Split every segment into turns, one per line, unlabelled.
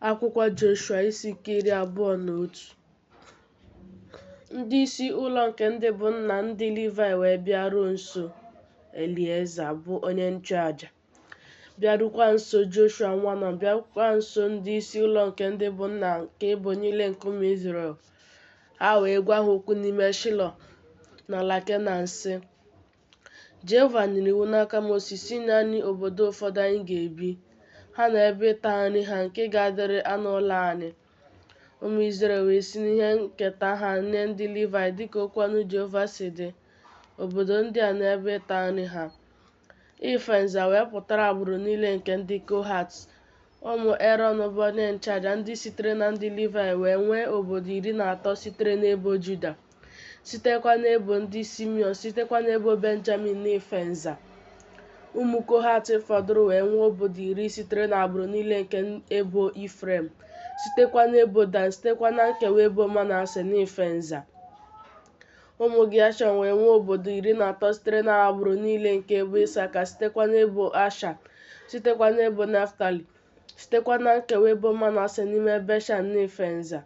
Akwụkwọ Joshua isi nke 21. Ndị isi ụlọ nke ndị bụ nna ndị Livayị wee bịaruo nso Elieza bụ onye nchụaja, bịarukwa nso Joshua nwa Nun, bịarukwa nso ndị isi ụlọ nke ndị bụ nna nke ebo niile nke ụmụ Izrel. Ha wee gwa ha okwu n'ime Shilo n'ala Kenan sị, Jehova nyere iwu n'aka Mosis sị nye anyị obodo ụfọdụ anyị ga-ebi, ha na ebe ịta nri ha nke ga-adịrị anụ ụlọ anyị. Ụmụ Izrel wee si n'ihe nketa ha nye ndị Livayị dịka okwu ọnụ Jehova si dị, obodo ndị a na ebe ịta nri ha. Ife nza wee pụtara agbụrụ niile nke ndị Kohat. Ụmụ Erọn bụ onye nchụaja ndị sitere na ndị Livayị wee nwee obodo 13 sitere n'ebo Juda, sitekwa n'ebo ndị Simiọn, sitekwa n'ebo Benjamin na ife nza. Ụmụ Kohat fọdụrụ wee nwee obodo 10 sitere n'agbụrụ niile nke ebo Ifrem, sitekwa n'ebo Dan, sitekwa na nkewa ebo Manase na ife nza. Ụmụ Geshọn wee nwee obodo 13 sitere n'agbụrụ niile nke ebo Isaka, sitekwa n'ebo Asha, sitekwa n'ebo Naftali, sitekwa na nkewa ebo Manase n'ime Beshan na ife nza.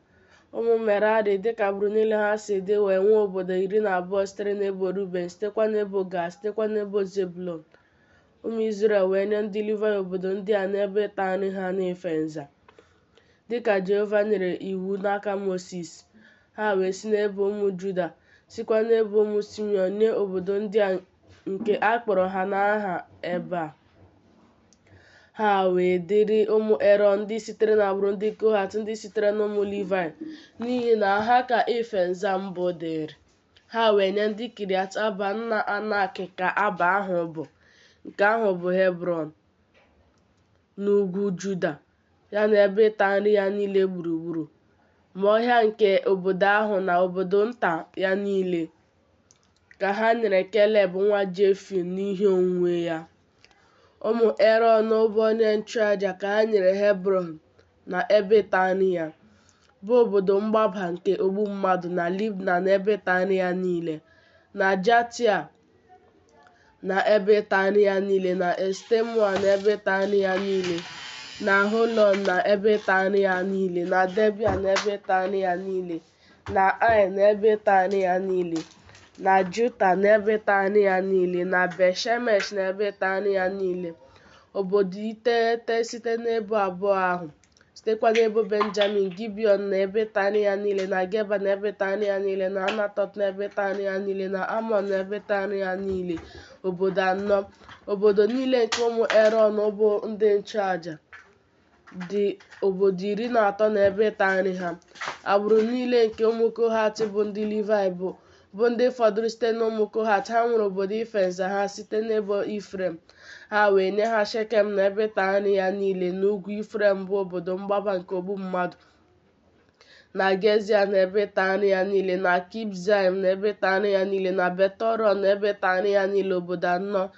Ụmụ Merari dịka agbụrụ niile ha si dị wee nwee obodo 12 sitere n'ebo Ruben, sitekwa n'ebo Gad, sitekwa n'ebo Zebụlọn. Ụmụ Izrel wee nye ndị Livayị obodo ndị a n'ebe ịta nri ha na ife nza, dịka Jehova nyere iwu n'aka Mosis. Ha wee si n'ebo ụmụ Juda, sikwa n'ebo ụmụ Simiọn nye obodo ndị a nke a kpọrọ ha n'aha ebe a. Ha wee dịrị ụmụ Erọn ndị sitere n'agbụrụ ndị Kohat ndị sitere n'ụmụ Livayị, n'ihi na ha ka ife nza mbụ dịrị. Ha wee nye ndị Kiriat Aba nna Anak ka Aba ahụ bụ, nke ahụ bụ Hebrọn, n'ugwu Juda, ya na ebe ịta nri ya niile gburugburu, ma ọhịa nke obodo ahụ na obodo nta ya niile, ka ha nyere Keleb nwa Jefune n'ihe onwunwe ya. Ụmụ Erọn bụ onye nchụaja ka ha nyere Hebrọn na ebe ịta nri ya, bụ obodo mgbaba nke ogbu mmadụ, na Libna na ebe ịta nri ya niile, na Jatia na ebe ịta nri ya niile, na Estemoa na ebe ịta nri ya niile, na Holon na ebe ịta nri ya niile, na Debịa na ebe ịta nri ya niile, na Ai na ebe ịta nri ya niile, na Juta na ebe ịta nri ya niile, na Bet-Shemesh na ebe ịta nri ya niile, obodo 9 site n'ebo abụọ ahụ. Sitekwa n'ebo Benjamin, Gibiọn na ebe ịta nri ya niile, na Geba na ebe ịta nri ya niile, na Anatot na ebe ịta nri ya niile, na Amọn na ebe ịta nri ya niile, obodo 4. Obodo niile nke ụmụ Erọn bụ ndị nchụaja dị obodo 13 na ebe ịta nri ha. Agbụrụ niile nke ụmụ Kohat bụ ndị Livayị bụ ndị fọdụrụ site n'ụmụ Kohat, ha nwere obodo ife nza ha site n'ebo Ifrem. Ha wee nye ha Shekem na ebe ịta nri ya niile n'ugwu Ifrem bụ obodo mgbaba nke ogbu mmadụ, na Gezia na ebe ịta nri ya niile, na Kibzaim na ebe ịta nri ya niile, na Betoron na ebe ịta nri ya niile, obodo 4.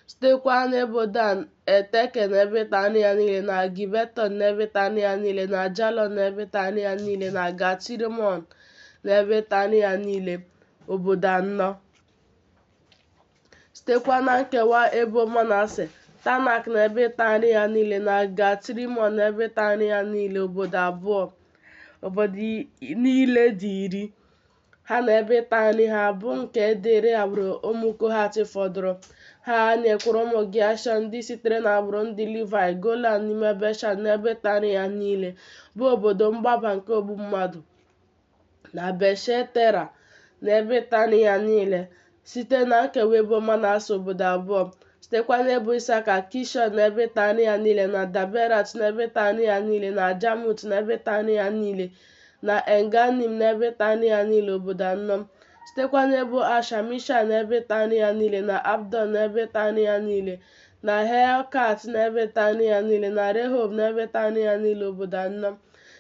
Sitekwa n'ebo Dan, Eteke na ebe ịta nri ya niile, na Gibeton na ebe ịta nri ya niile, na Jalon na ebe ịta nri ya niile, na Gat-Rimọn na ebe ịta nri ya niile, obodo 4. Sitekwa na nkewa ebo Manase, Tanak na ebe ịta nri ya niile, na Gat-Rimọn na ebe ịta nri ya niile, obodo 2. Obodo niile dị 10 ha na ebe ịta nri ha bụ nke dịrị agbụrụ ụmụ Kohat fọdụrụ. Ha nyekwara ụmụ Geshọn ndị sitere n'agbụrụ ndị Livayị Golan n'ime Beshan na ebe ịta nri ya niile, bụ obodo mgbaba nke ogbu mmadụ, na Beshetera na ebe ịta nri ya niile, site na nkewa ebo Manase, obodo 2. Sitekwa n'ebo Isaka, Kishọn na ebe ịta nri ya niile, na Daberat na ebe ịta nri ya niile, na Jamut na ebe ịta nri ya niile, na Enganim na ebe ịta nri ya niile, obodo 4. Sitekwa n'ebo Asha, Misha na ebe ịta nri ya niile, na Abdon na ebe ịta nri ya niile, na Helkat na ebe ịta nri ya niile, na Rehob na ebe ịta nri ya niile, obodo 4.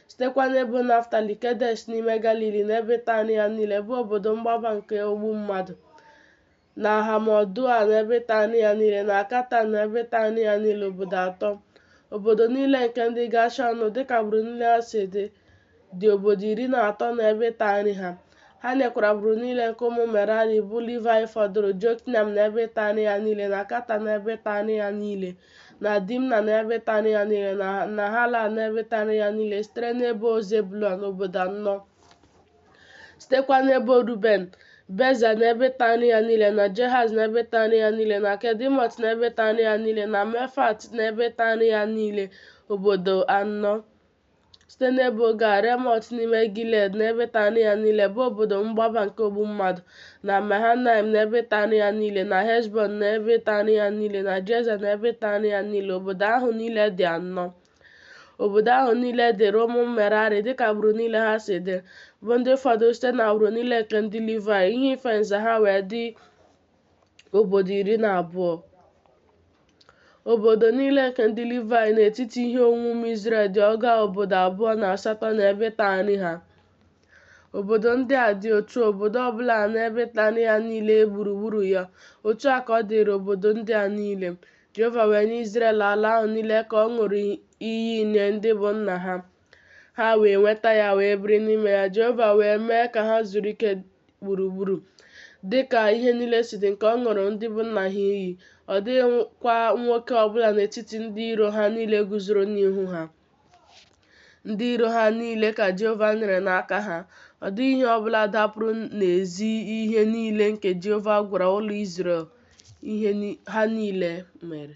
Sitekwa n'ebo Naftali, Kedesh n'ime Galili na ebe ịta nri ya niile, bụ obodo mgbaba nke ogbu mmadụ, na Hamodua na ebe ịta nri ya niile, na Katan na ebe ịta nri ya niile, obodo 3. Obodo niile nke ndị Geshọn dịka agbụrụ niile ha si dị obodo 13 na ebe ịta nri ha. Ha nyekwara agbụrụ niile nke ụmụ Merari bụ Livayị fọdụrụ Jokneam na ebe ịta nri ya niile, na Katan na ebe ịta nri ya niile, na Dimna na ebe tara ya niile, na Nahalal na ebe tara ya niile, sitere n'ebo Zebụlọn obodo anọ, sitekwa n'ebo Ruben, Beza na ebe tara ya niile, na Jahaz na ebe tara ya niile, na Kedemot na ebe tara ya niile, na Mefat na ebe tara ya niile, obodo anọ, site n'ebo Gad, Ramọt n'ime Gilead na ebe tara ya niile, bụ obodo mgbaba nke ogbu mmadụ, na Mahanaim na ebe tara ya niile, na Heshbọn na ebe tara ya niile, na Jeza na ebe tara ya niile. Obodo ahụ niile dị anọ. Obodo ahụ niile dịrị ụmụ Merari dịka agbụrụ niile ha si dị, bụ ndị fọdụrụ site n'agbụrụ niile nke ndị Livayị. Ihe ife nza ha wee dị obodo 12. Obodo niile nke ndị Livayị n'etiti ihe onwunwe Izrel dị ọgụ obodo 28 na ebe tara ha. Obodo ndị a dị otu obodo ọbụla na ebe tara ya niile gburugburu ya. Otu a ka ọ dịrị obodo ndị a niile. Jehova wee nye Izrel ala ahụ niile ka ọ ṅụrụ iyi nye ndị bụ nna ha. Ha wee nweta ya wee biri n'ime ya. Jehova wee mee ka ha zuru ike gburugburu, dịka ihe niile si dị nke ọ ṅụrụ ndị bụ nna ha iyi. Ọ dịghịkwa nwoke ọbụla n'etiti ndị iro ha niile guzoro n'ihu ha. Ndị iro ha niile ka Jehova nyere n'aka ha. Ọ dịghị ihe ọbụla dapụrụ n'ezi ihe niile nke Jehova gwara ụlọ Izrel ihe ha niile mere.